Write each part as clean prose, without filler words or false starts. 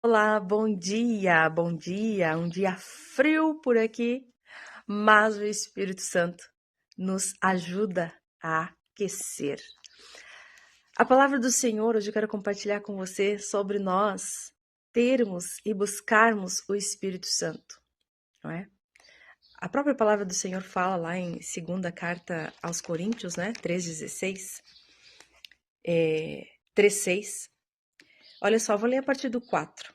Olá, bom dia. Um dia frio por aqui, mas o Espírito Santo nos ajuda a aquecer. A palavra do Senhor, hoje eu quero compartilhar com você sobre nós termos e buscarmos o Espírito Santo, não é? A própria palavra do Senhor fala lá em segunda carta aos Coríntios, né? 3,16, 3,6. Olha só, vou ler a partir do 4.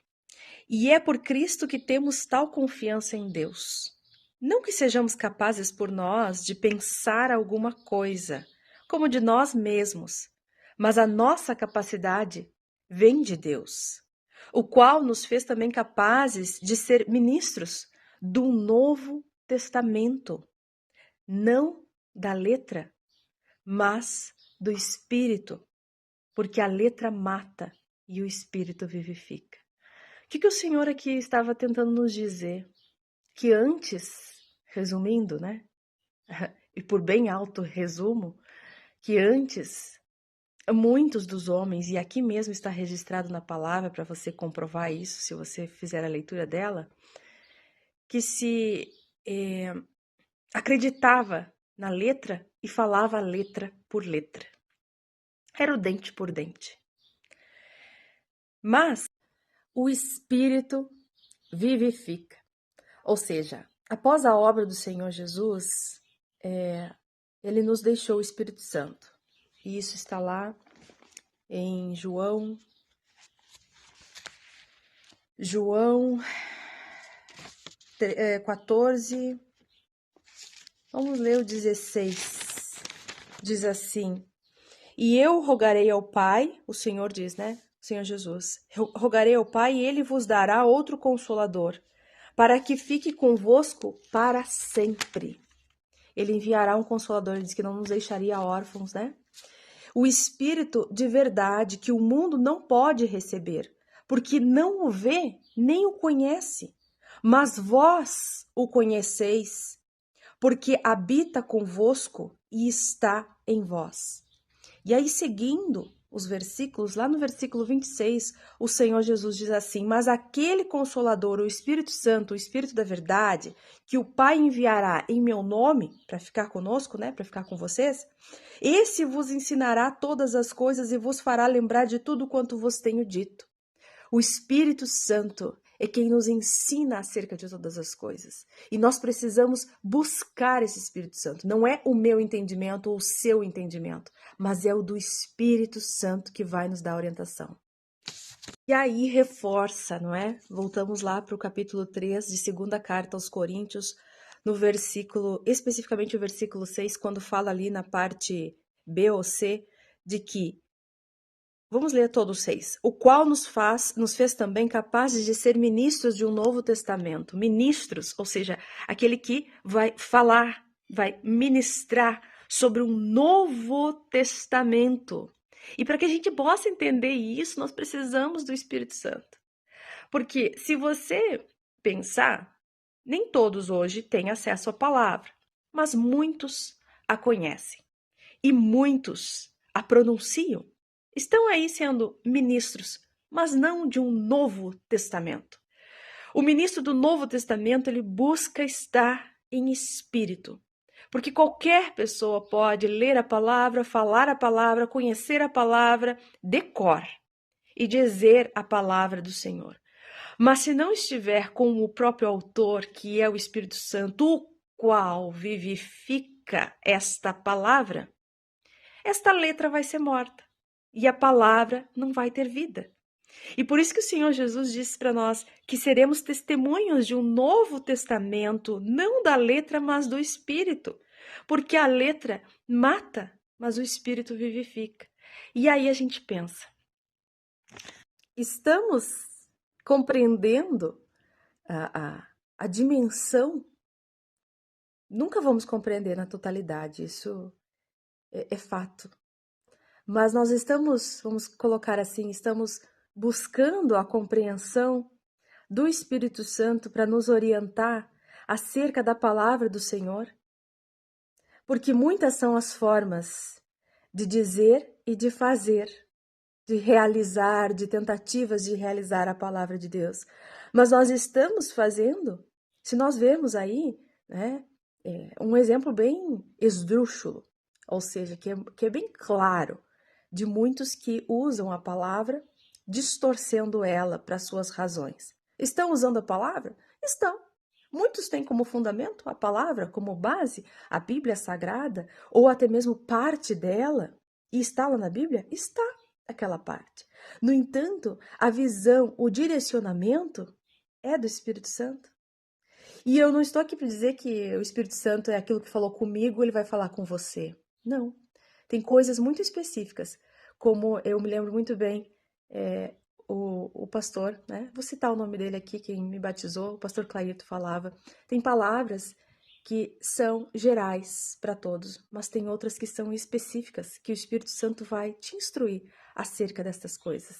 E é por Cristo que temos tal confiança em Deus. Não que sejamos capazes por nós de pensar alguma coisa, como de nós mesmos, mas a nossa capacidade vem de Deus, o qual nos fez também capazes de ser ministros do Novo Testamento, não da letra, mas do Espírito, porque a letra mata e o Espírito vivifica. O que o Senhor aqui estava tentando nos dizer? Que antes, resumindo, né? E por bem alto resumo, que antes, muitos dos homens, e aqui mesmo está registrado na palavra para você comprovar isso, se você fizer a leitura dela, que se acreditava na letra e falava letra por letra. Era o dente por dente. Mas o Espírito vivifica. Ou seja, após a obra do Senhor Jesus, ele nos deixou o Espírito Santo. E isso está lá em João 14. Vamos ler o 16. Diz assim: E eu rogarei ao Pai, o Senhor diz, né? O Senhor Jesus, rogarei ao Pai e ele vos dará outro consolador, para que fique convosco para sempre. Ele enviará um consolador, ele diz que não nos deixaria órfãos, né? O Espírito de verdade que o mundo não pode receber, porque não o vê nem o conhece. Mas vós o conheceis, porque habita convosco e está em vós. E aí, seguindo os versículos, lá no versículo 26, o Senhor Jesus diz assim: Mas aquele Consolador, o Espírito Santo, o Espírito da verdade, que o Pai enviará em meu nome, para ficar conosco, né, para ficar com vocês, esse vos ensinará todas as coisas e vos fará lembrar de tudo quanto vos tenho dito. O Espírito Santo é quem nos ensina acerca de todas as coisas. E nós precisamos buscar esse Espírito Santo. Não é o meu entendimento ou o seu entendimento, mas é o do Espírito Santo que vai nos dar orientação. E aí reforça, não é? Voltamos lá para o capítulo 3 de segunda carta aos Coríntios, no versículo, especificamente o versículo 6, quando fala ali na parte B ou C, de que vamos ler todos 6. O qual nos fez também capazes de ser ministros de um novo testamento. Ministros, ou seja, aquele que vai falar, vai ministrar sobre um novo testamento. E para que a gente possa entender isso, nós precisamos do Espírito Santo. Porque se você pensar, nem todos hoje têm acesso à palavra, mas muitos a conhecem e muitos a pronunciam. Estão aí sendo ministros, mas não de um novo testamento. O ministro do Novo Testamento, ele busca estar em espírito, porque qualquer pessoa pode ler a palavra, falar a palavra, conhecer a palavra de cor e dizer a palavra do Senhor. Mas se não estiver com o próprio autor, que é o Espírito Santo, o qual vivifica esta palavra, esta letra vai ser morta e a palavra não vai ter vida. E por isso que o Senhor Jesus disse para nós que seremos testemunhos de um novo testamento, não da letra, mas do Espírito. Porque a letra mata, mas o Espírito vivifica. E aí a gente pensa, estamos compreendendo a dimensão? Nunca vamos compreender na totalidade, isso é fato. Mas nós estamos, vamos colocar assim, estamos buscando a compreensão do Espírito Santo para nos orientar acerca da palavra do Senhor? Porque muitas são as formas de dizer e de fazer, de realizar, de tentativas de realizar a palavra de Deus. Mas nós estamos fazendo, se nós vermos aí, né, um exemplo bem esdrúxulo, ou seja, que é bem claro, de muitos que usam a palavra distorcendo ela para suas razões. Estão usando a palavra? Estão. Muitos têm como fundamento a palavra, como base, a Bíblia Sagrada, ou até mesmo parte dela, e está lá na Bíblia? Está aquela parte. No entanto, a visão, o direcionamento é do Espírito Santo. E eu não estou aqui para dizer que o Espírito Santo é aquilo que falou comigo, ele vai falar com você. Não. Tem coisas muito específicas, como eu me lembro muito bem, o pastor, né? Vou citar o nome dele aqui, quem me batizou, o pastor Clairto falava. Tem palavras que são gerais para todos, mas tem outras que são específicas, que o Espírito Santo vai te instruir acerca destas coisas.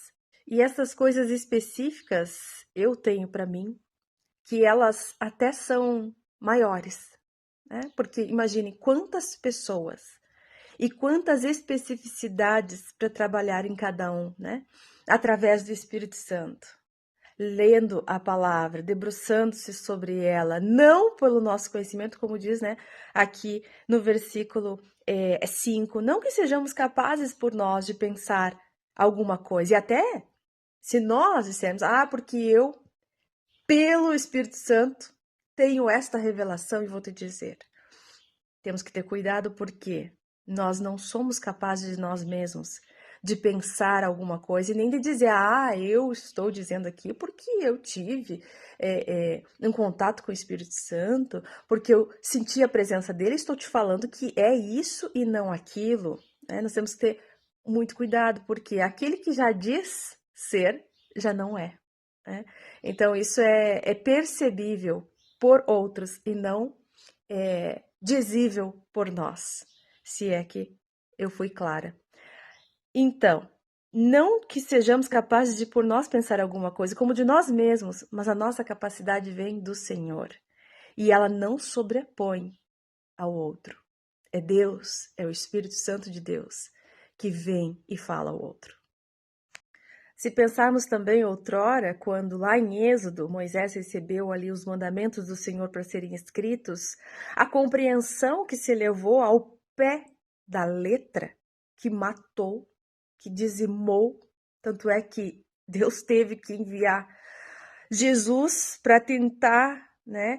E essas coisas específicas eu tenho para mim que elas até são maiores, né? Porque imagine quantas pessoas e quantas especificidades para trabalhar em cada um, né? Através do Espírito Santo. Lendo a palavra, debruçando-se sobre ela, não pelo nosso conhecimento, como diz, né, aqui no versículo 5, não que sejamos capazes por nós de pensar alguma coisa, e até se nós dissermos, porque eu, pelo Espírito Santo, tenho esta revelação e vou te dizer, temos que ter cuidado porque nós não somos capazes de nós mesmos de pensar alguma coisa e nem de dizer, eu estou dizendo aqui porque eu tive um contato com o Espírito Santo, porque eu senti a presença dele, estou te falando que é isso e não aquilo. Né? Nós temos que ter muito cuidado, porque aquele que já diz ser, já não é. Né? Então, isso é percebível por outros e não dizível por nós, se é que eu fui clara. Então, não que sejamos capazes de por nós pensar alguma coisa, como de nós mesmos, mas a nossa capacidade vem do Senhor. E ela não sobrepõe ao outro. É Deus, é o Espírito Santo de Deus que vem e fala ao outro. Se pensarmos também outrora, quando lá em Êxodo, Moisés recebeu ali os mandamentos do Senhor para serem escritos, a compreensão que se levou ao pé da letra, que matou, que dizimou, tanto é que Deus teve que enviar Jesus para tentar, né,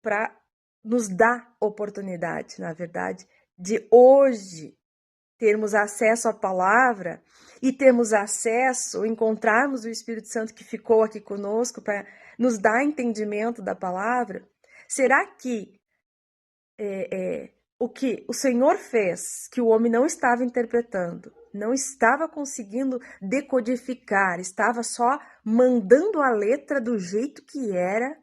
para nos dar oportunidade, na verdade, de hoje termos acesso à palavra e termos acesso, encontrarmos o Espírito Santo que ficou aqui conosco para nos dar entendimento da palavra, será que o que o Senhor fez, que o homem não estava interpretando, não estava conseguindo decodificar, estava só mandando a letra do jeito que era,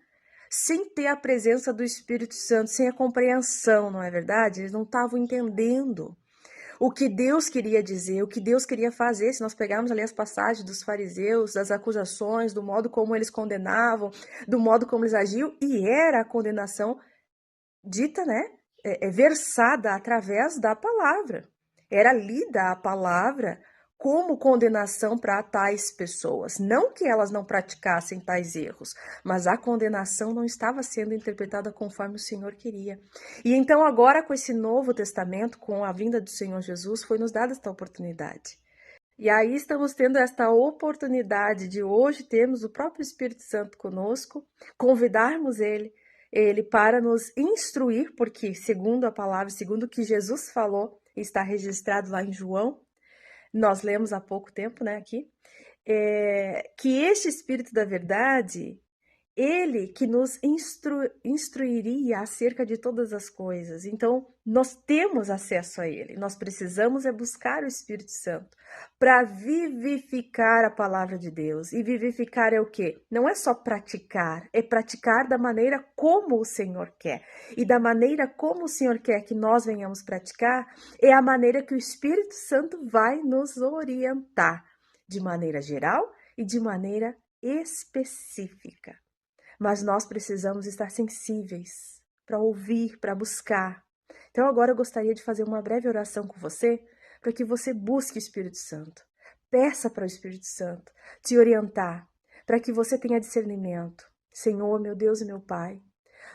sem ter a presença do Espírito Santo, sem a compreensão, não é verdade? Eles não estavam entendendo o que Deus queria dizer, o que Deus queria fazer. Se nós pegarmos ali as passagens dos fariseus, das acusações, do modo como eles condenavam, do modo como eles agiam, e era a condenação dita, né, versada através da palavra. Era lida a palavra como condenação para tais pessoas. Não que elas não praticassem tais erros, mas a condenação não estava sendo interpretada conforme o Senhor queria. E então agora com esse Novo Testamento, com a vinda do Senhor Jesus, foi nos dada esta oportunidade. E aí estamos tendo esta oportunidade de hoje termos o próprio Espírito Santo conosco, convidarmos ele para nos instruir, porque segundo a palavra, segundo o que Jesus falou, está registrado lá em João, nós lemos há pouco tempo, né, aqui, que este Espírito da verdade, ele que nos instruiria acerca de todas as coisas. Então, nós temos acesso a ele. Nós precisamos buscar o Espírito Santo para vivificar a palavra de Deus. E vivificar é o quê? Não é só praticar, é praticar da maneira como o Senhor quer. E da maneira como o Senhor quer que nós venhamos praticar, é a maneira que o Espírito Santo vai nos orientar, de maneira geral e de maneira específica. Mas nós precisamos estar sensíveis para ouvir, para buscar. Então agora eu gostaria de fazer uma breve oração com você, para que você busque o Espírito Santo. Peça para o Espírito Santo te orientar, para que você tenha discernimento. Senhor, meu Deus e meu Pai,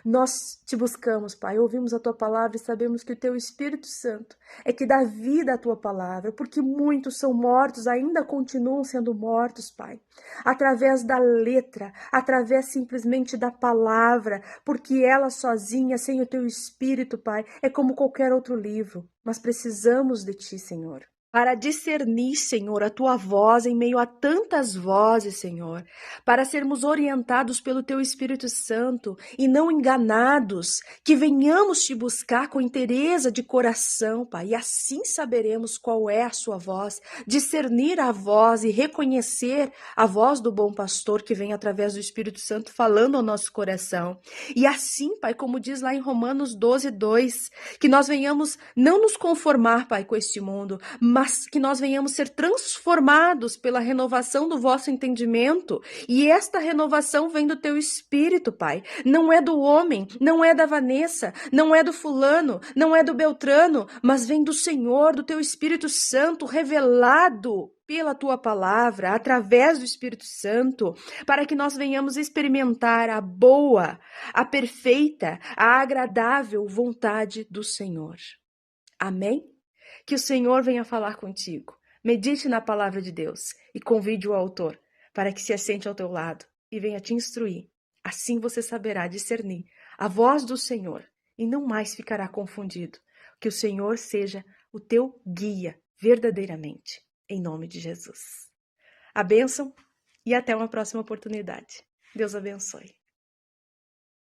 nós te buscamos, Pai, ouvimos a Tua palavra e sabemos que o Teu Espírito Santo é que dá vida à Tua palavra, porque muitos são mortos, ainda continuam sendo mortos, Pai, através da letra, através simplesmente da palavra, porque ela sozinha, sem o Teu Espírito, Pai, é como qualquer outro livro. Nós precisamos de Ti, Senhor, para discernir, Senhor, a Tua voz em meio a tantas vozes, Senhor, para sermos orientados pelo Teu Espírito Santo e não enganados, que venhamos Te buscar com inteireza de coração, Pai, e assim saberemos qual é a Sua voz, discernir a voz e reconhecer a voz do bom pastor que vem através do Espírito Santo falando ao nosso coração. E assim, Pai, como diz lá em Romanos 12:2, que nós venhamos não nos conformar, Pai, com este mundo, mas que nós venhamos ser transformados pela renovação do vosso entendimento. E esta renovação vem do Teu Espírito, Pai. Não é do homem, não é da Vanessa, não é do fulano, não é do Beltrano, mas vem do Senhor, do Teu Espírito Santo, revelado pela Tua palavra, através do Espírito Santo, para que nós venhamos experimentar a boa, a perfeita, a agradável vontade do Senhor. Amém? Que o Senhor venha falar contigo. Medite na palavra de Deus e convide o autor para que se assente ao teu lado e venha te instruir. Assim você saberá discernir a voz do Senhor e não mais ficará confundido. Que o Senhor seja o teu guia verdadeiramente, em nome de Jesus. A bênção e até uma próxima oportunidade. Deus abençoe.